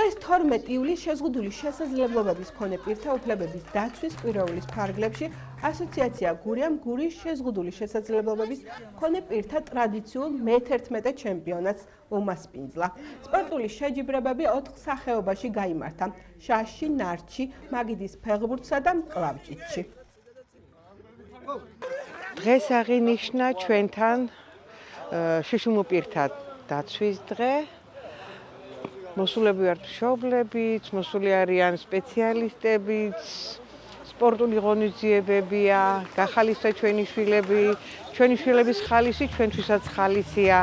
არის 12 ივლისს შეზღუდული შესაძლებლობების მქონე პირთა უფლებების დაცვის კვირაულის ფარგლებში ასოციაცია გურიამ გურიის შეზღუდული შესაძლებლობების მქონე პირთა ტრადიციულ მე-11 ჩემპიონატს უმასპინძლა. სპორტული შეჯიბრებები 4 სახეობაში გაიმართა: შაში, ნარჩი, მაგიდის ფეხბურთსა და მკლავჭიდში. დღეს აღინიშნა ჩვენთან შიშუმო პირთა დაცვის დღე. მოსულები ვართ მშობლებიც, მოსული არიან სპეციალისტებიც, სპორტული ღონისძიებებია, გახალისდა ჩვენი შვილები, ჩვენი შვილების ხალისი ჩვენთვისაც ხალისია,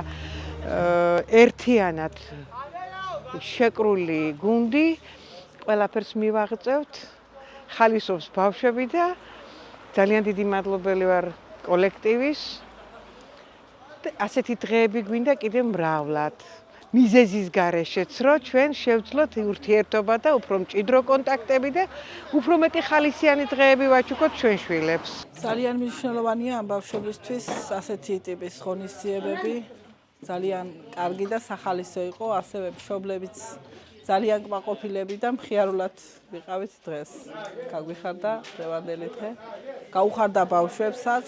ერთიანად შეკრული გუნდი, ყველაფერს მივაღწევთ, ხალისობს ბავშვები და ძალიან დიდი მადლობელი ვარ კოლექტივის. ასეთი დღეები გვინდა კიდევ მრავლად. მიზეზის გარეშეც, რომ ჩვენ შევძლოთ ურთიერთობა და უფრო მჭიდრო კონტაქტები და უფრო მეტი ხალისიანი დღეები ვაჩუქოთ ჩვენ შვილებს. ძალიან მნიშვნელოვანია ამ ბავშვებისთვის ასეთი ტიპის ღონისძიებები. ძალიან კარგი და სახალისო იყო, ასევე მშობლებიც ძალიან კმაყოფილები და მხიარულად ვიყავით დღეს. გაგვიხარდა დღევანდელი დღე. გაუხარდა ბავშვებსაც.